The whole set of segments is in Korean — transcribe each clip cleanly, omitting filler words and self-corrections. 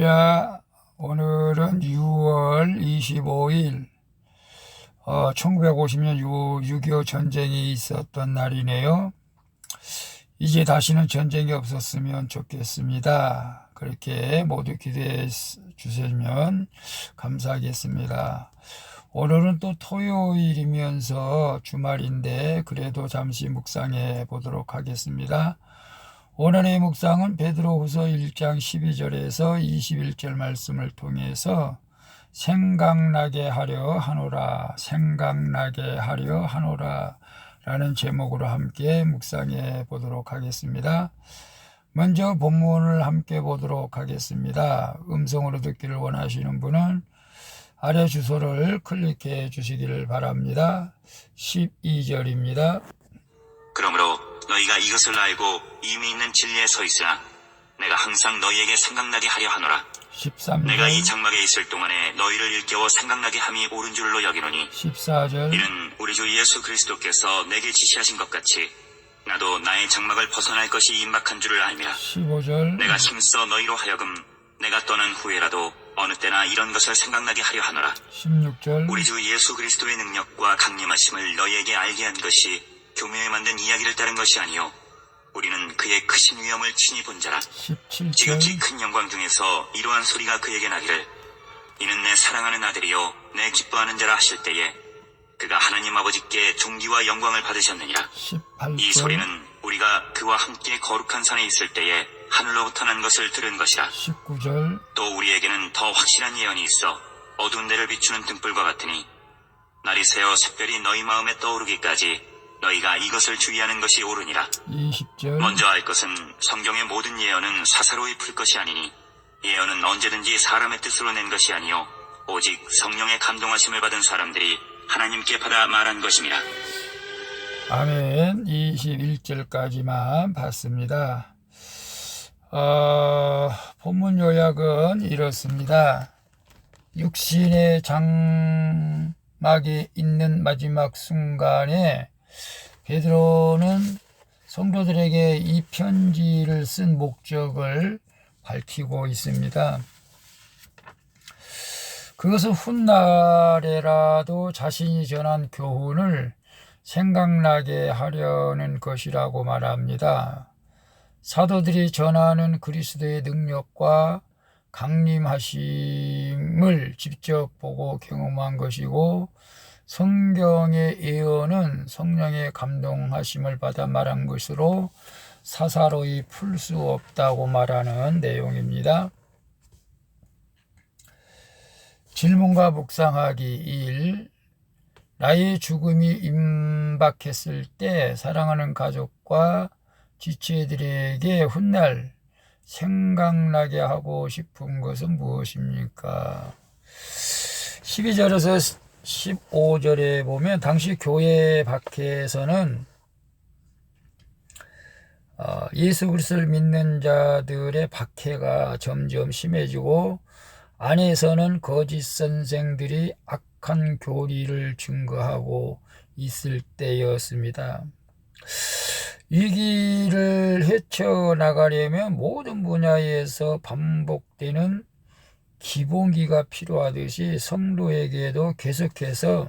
할렐루야. 오늘은 6월 25일 1950년 6.25 전쟁이 있었던 날이네요. 이제 다시는 전쟁이 없었으면 좋겠습니다. 그렇게 모두 기대해 주시면 감사하겠습니다. 오늘은 또 토요일이면서 주말인데 그래도 잠시 묵상해 보도록 하겠습니다. 오늘의 묵상은 베드로후서 1장 12절에서 21절 말씀을 통해서 생각나게 하려 하노라, 생각나게 하려 하노라 라는 제목으로 함께 묵상해 보도록 하겠습니다. 먼저 본문을 함께 보도록 하겠습니다. 음성으로 듣기를 원하시는 분은 아래 주소를 클릭해 주시기를 바랍니다. 12절입니다. 그러므로 너희가 이것을 알고 이미 있는 진리에 서 있으나 내가 항상 너희에게 생각나게 하려 하노라. 13절. 내가 이 장막에 있을 동안에 너희를 일깨워 생각나게 함이 옳은 줄로 여기노니 14절. 이는 우리 주 예수 그리스도께서 내게 지시하신 것 같이 나도 나의 장막을 벗어날 것이 임박한 줄을 알미라. 15절. 내가 힘써 너희로 하여금 내가 떠난 후에라도 어느 때나 이런 것을 생각나게 하려 하노라. 16절. 우리 주 예수 그리스도의 능력과 강림하심을 너희에게 알게 한 것이 교묘에 만든 이야기를 따른 것이 아니요 우리는 그의 크신 위엄을 친히 본 자라. 17절. 지극히 큰 영광 중에서 이러한 소리가 그에게 나기를 이는 내 사랑하는 아들이요 내 기뻐하는 자라 하실 때에 그가 하나님 아버지께 존귀와 영광을 받으셨느니라. 18절. 이 소리는 우리가 그와 함께 거룩한 산에 있을 때에 하늘로부터 난 것을 들은 것이라. 19절. 또 우리에게는 더 확실한 예언이 있어 어두운 데를 비추는 등불과 같으니 날이 새어 샛별이 너희 마음에 떠오르기까지 너희가 이것을 주의하는 것이 옳으니라. 20절. 먼저 알 것은 성경의 모든 예언은 사사로이 풀 것이 아니니 예언은 언제든지 사람의 뜻으로 낸 것이 아니요 오직 성령의 감동하심을 받은 사람들이 하나님께 받아 말한 것임이라. 아멘. 21절까지만 봤습니다. 본문 요약은 이렇습니다. 육신의 장막에 있는 마지막 순간에 베드로는 성도들에게 이 편지를 쓴 목적을 밝히고 있습니다. 그것은 훗날에라도 자신이 전한 교훈을 생각나게 하려는 것이라고 말합니다. 사도들이 전하는 그리스도의 능력과 강림하심을 직접 보고 경험한 것이고 성경의 예언은 성령의 감동하심을 받아 말한 것으로 사사로이 풀 수 없다고 말하는 내용입니다. 질문과 묵상하기 1. 나의 죽음이 임박했을 때 사랑하는 가족과 지체들에게 훗날 생각나게 하고 싶은 것은 무엇입니까? 12절에서 15절에 보면 당시 교회 밖에서는 예수 그리스도를 믿는 자들의 박해가 점점 심해지고 안에서는 거짓 선생들이 악한 교리를 증거하고 있을 때였습니다. 위기를 헤쳐나가려면 모든 분야에서 반복되는 기본기가 필요하듯이 성도에게도 계속해서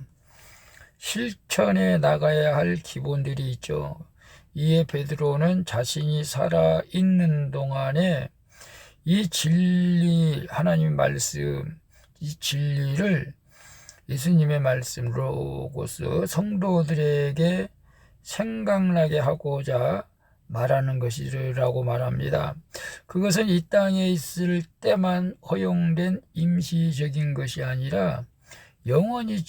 실천해 나가야 할 기본들이 있죠. 이에 베드로는 자신이 살아있는 동안에 이 진리, 하나님의 말씀, 이 진리를 예수님의 말씀으로서 성도들에게 생각나게 하고자 말하는 것이라고 말합니다. 그것은 이 땅에 있을 때만 허용된 임시적인 것이 아니라 영원히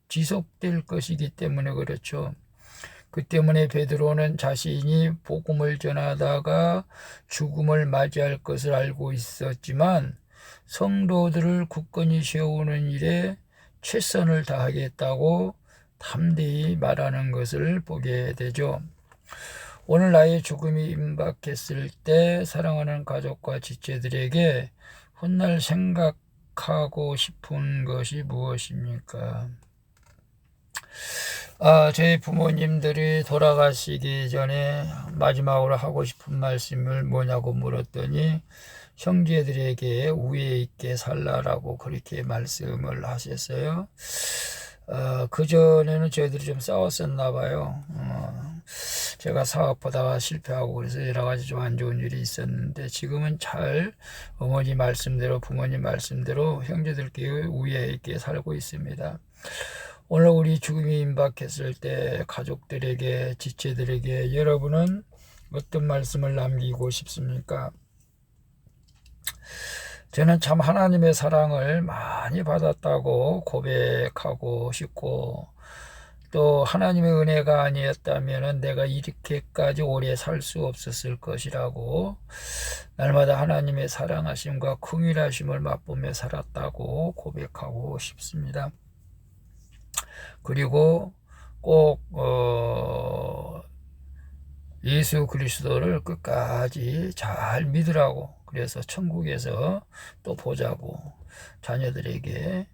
지속될 것이기 때문에 그렇죠. 그 때문에 베드로는 자신이 복음을 전하다가 죽음을 맞이할 것을 알고 있었지만 성도들을 굳건히 세우는 일에 최선을 다하겠다고 담대히 말하는 것을 보게 되죠. 오늘 나의 죽음이 임박했을 때 사랑하는 가족과 지체들에게 훗날 생각하고 싶은 것이 무엇입니까? 저희 부모님들이 돌아가시기 전에 마지막으로 하고 싶은 말씀을 뭐냐고 물었더니 형제들에게 우애 있게 살라라고 그렇게 말씀을 하셨어요. 그전에는 저희들이 좀 싸웠었나 봐요. 제가 사업하다가 실패하고 그래서 여러 가지 좀 안 좋은 일이 있었는데 지금은 잘 어머니 말씀대로 부모님 말씀대로 형제들끼리 우애 있게 살고 있습니다. 오늘 우리 죽음이 임박했을 때 가족들에게 지체들에게 여러분은 어떤 말씀을 남기고 싶습니까? 저는 참 하나님의 사랑을 많이 받았다고 고백하고 싶고 또 하나님의 은혜가 아니었다면 내가 이렇게까지 오래 살 수 없었을 것이라고 날마다 하나님의 사랑하심과 긍휼하심을 맛보며 살았다고 고백하고 싶습니다. 그리고 꼭 예수 그리스도를 끝까지 잘 믿으라고 그래서 천국에서 또 보자고 자녀들에게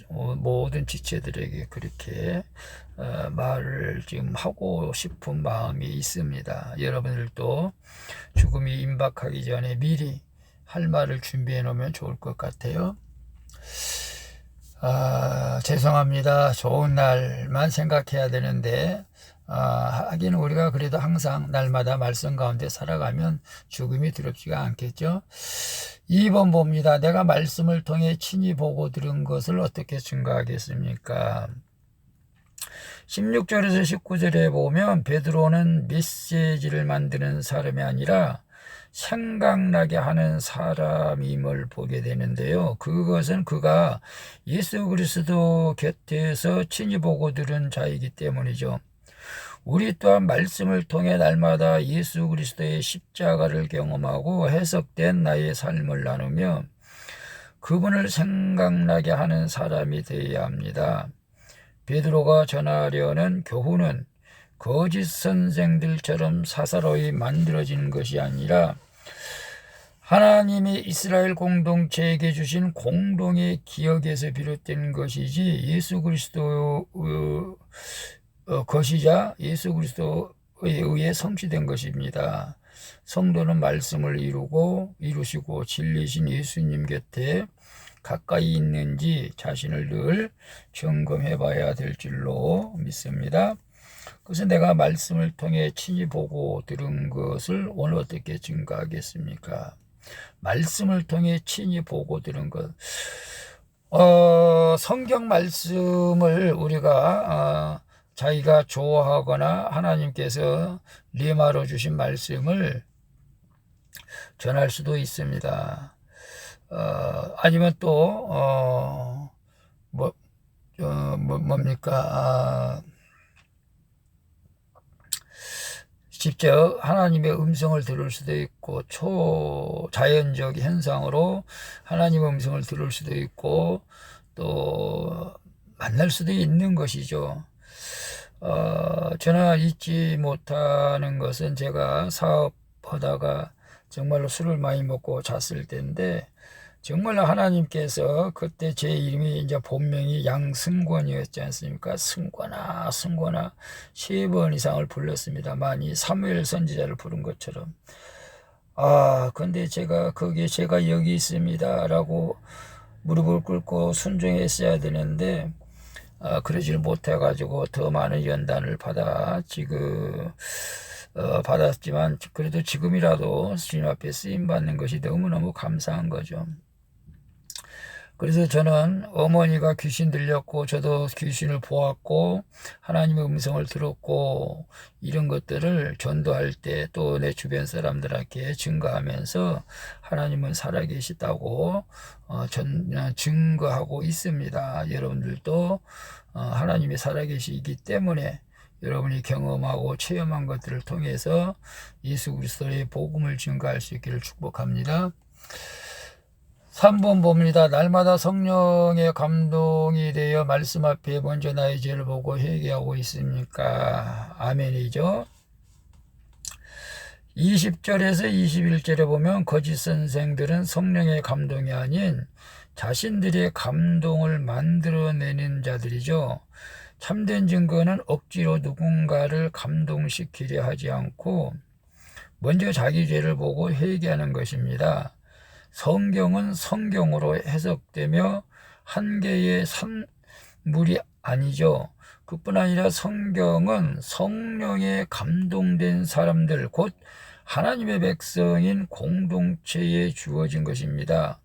모든 지체들에게 그렇게 말을 지금 하고 싶은 마음이 있습니다. 여러분들도 죽음이 임박하기 전에 미리 할 말을 준비해 놓으면 좋을 것 같아요. 죄송합니다. 좋은 날만 생각해야 되는데 하긴 우리가 그래도 항상 날마다 말씀 가운데 살아가면 죽음이 두렵지가 않겠죠. 2번 봅니다. 내가 말씀을 통해 친히 보고 들은 것을 어떻게 증거하겠습니까? 16절에서 19절에 보면 베드로는 메시지를 만드는 사람이 아니라 생각나게 하는 사람임을 보게 되는데요. 그것은 그가 예수 그리스도 곁에서 친히 보고 들은 자이기 때문이죠. 우리 또한 말씀을 통해 날마다 예수 그리스도의 십자가를 경험하고 해석된 나의 삶을 나누며 그분을 생각나게 하는 사람이 되어야 합니다. 베드로가 전하려는 교훈은 거짓 선생들처럼 사사로이 만들어지는 것이 아니라 하나님이 이스라엘 공동체에게 주신 공동의 기억에서 비롯된 것이지 예수 그리스도의 것이자 예수 그리스도에 의해 성취된 것입니다. 성도는 말씀을 이루시고 진리신 예수님 곁에 가까이 있는지 자신을 늘 점검해 봐야 될 줄로 믿습니다. 그래서 내가 말씀을 통해 친히 보고 들은 것을 오늘 어떻게 증거하겠습니까? 말씀을 통해 친히 보고 들은 것. 성경 말씀을 우리가 자기가 좋아하거나 하나님께서 리마로 주신 말씀을 전할 수도 있습니다. 아니면 또 뭡니까? 직접 하나님의 음성을 들을 수도 있고 초자연적 현상으로 하나님의 음성을 들을 수도 있고 또 만날 수도 있는 것이죠. 저는 잊지 못하는 것은 제가 사업하다가 정말로 술을 많이 먹고 잤을 때인데 정말로 하나님께서 그때 제 이름이 이제 본명이 양승권이었지 않습니까? 승권아 3번 이상을 불렀습니다. 이 사무엘 선지자를 부른 것처럼. 근데 거기에 제가 여기 있습니다 라고 무릎을 꿇고 순종했어야 되는데 그러질 못해가지고 더 많은 연단을 받았지만 그래도 지금이라도 주님 앞에 쓰임받는 것이 너무너무 감사한 거죠. 그래서 저는 어머니가 귀신 들렸고 저도 귀신을 보았고 하나님의 음성을 들었고 이런 것들을 전도할 때 또 내 주변 사람들에게 증거하면서 하나님은 살아계시다고 증거하고 있습니다. 여러분들도 하나님이 살아계시기 때문에 여러분이 경험하고 체험한 것들을 통해서 예수 그리스도의 복음을 증거할 수 있기를 축복합니다. 3번 봅니다. 날마다 성령의 감동이 되어 말씀 앞에 먼저 나의 죄를 보고 회개하고 있습니까? 아멘이죠. 20절에서 21절에 보면 거짓 선생들은 성령의 감동이 아닌 자신들의 감동을 만들어내는 자들이죠. 참된 증거는 억지로 누군가를 감동시키려 하지 않고 먼저 자기 죄를 보고 회개하는 것입니다. 성경은 성경으로 해석되며 한 개의 산물이 아니죠. 그뿐 아니라 성경은 성령에 감동된 사람들, 곧 하나님의 백성인 공동체에 주어진 것입니다.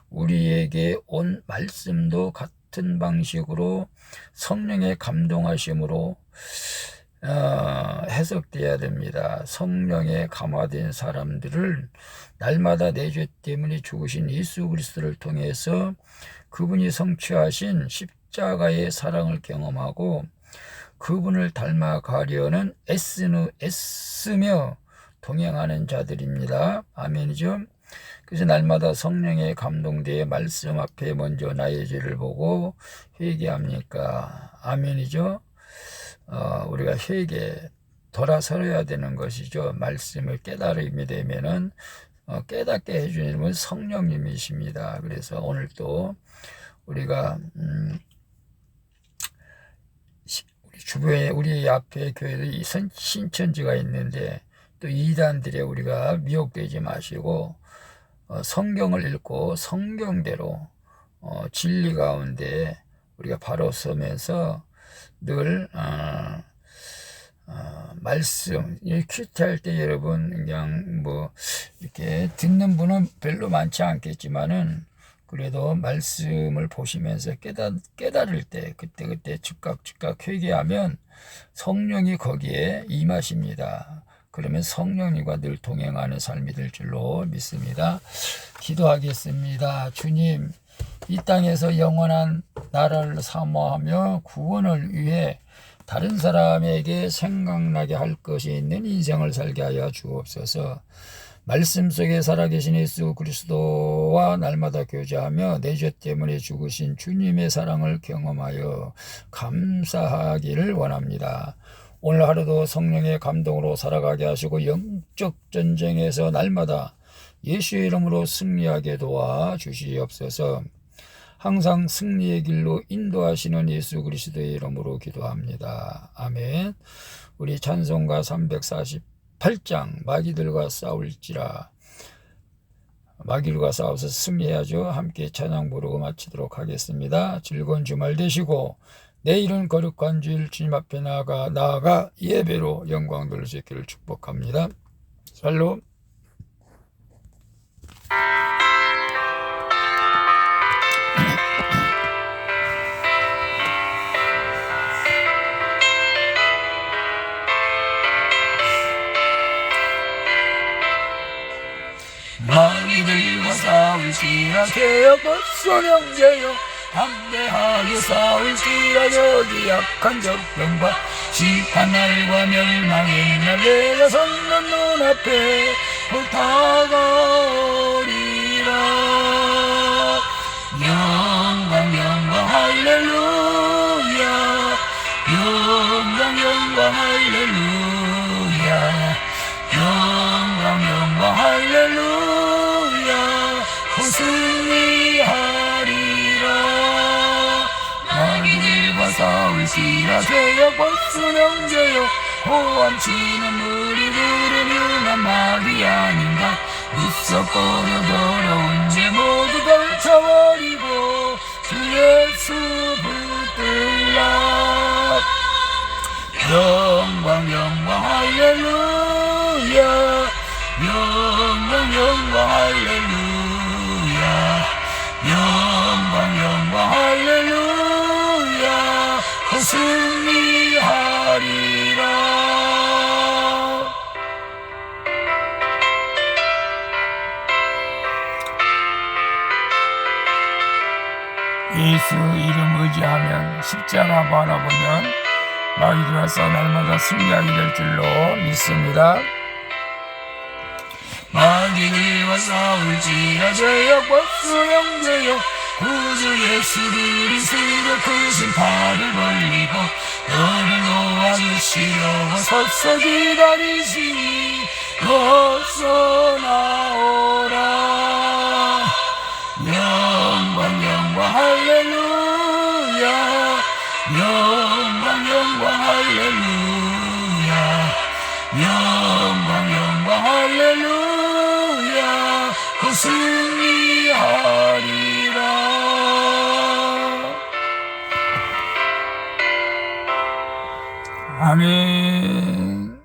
우리에게 온 말씀도 같은 방식으로 성령의 감동하심으로 해석돼야 됩니다. 성령에 감화된 사람들을 날마다 내 죄 때문에 죽으신 예수 그리스도를 통해서 그분이 성취하신 십자가의 사랑을 경험하고 그분을 닮아가려는 애쓰며 동행하는 자들입니다. 아멘이죠. 그래서 날마다 성령에 감동되어 말씀 앞에 먼저 나의 죄를 보고 회개합니까? 아멘이죠. 우리가 돌아서야 되는 것이죠. 말씀을 깨달음이 되면은 깨닫게 해주는 분은 성령님이십니다. 그래서 오늘 또 우리가 우리 주변에 우리 앞에 교회도 신천지가 있는데 또 이단들에 우리가 미혹되지 마시고 성경을 읽고 성경대로 진리 가운데 우리가 바로 서면서 늘 말씀 큐티할 때 여러분 그냥 뭐 이렇게 듣는 분은 별로 많지 않겠지만은 그래도 말씀을 보시면서 깨달을 때 그때 즉각 회개하면 성령이 거기에 임하십니다. 그러면 성령님과 늘 동행하는 삶이 될 줄로 믿습니다. 기도하겠습니다. 주님, 이 땅에서 영원한 나라를 사모하며 구원을 위해 다른 사람에게 생각나게 할 것이 있는 인생을 살게 하여 주옵소서. 말씀 속에 살아계신 예수 그리스도와 날마다 교제하며 내 죄 때문에 죽으신 주님의 사랑을 경험하여 감사하기를 원합니다. 오늘 하루도 성령의 감동으로 살아가게 하시고 영적 전쟁에서 날마다 예수의 이름으로 승리하게 도와주시옵소서. 항상 승리의 길로 인도하시는 예수 그리스도의 이름으로 기도합니다. 아멘. 우리 찬송가 348장 마귀들과 싸워서 승리해야죠. 함께 찬양 부르고 마치도록 하겠습니다. 즐거운 주말 되시고 내일은 거룩한 주일 주님 앞에 나아가 예배로 영광 돌릴 수 있기를 축복합니다. 샬롬. 마귀들과 싸울지라 개혁버선 형제여 담대하게 싸울지라 여기 약한 적병과 심판날과 멸망의 날 내가 섰는 눈앞에 다가오리라. 영광 할렐루야. 영광 할렐루야. 영광 할렐루야. 승리하리라. 마귀들과 싸울지라 개혁버슨 형제여 호함치는 무리들은 유난 마귀 아닌가. 있었거려 더러운 죄 모두 덜쳐버리고 주 예수 붙들라. 영광 할렐루야. 영광 할렐루야. 영광 할렐루야. 승리하리라. 예수 이름 의지하면 십자가 바라보면 마귀들과 싸워 날마다 승리하게 될 줄로 믿습니다. 마귀들과 싸울지라 죄악버스 형제여 구주 예수 그리스도 크신 팔을 벌리고 너를 놓아주시려 서서 기다리시니 어서 나오라. 영광 할렐루야. 영광 아멘.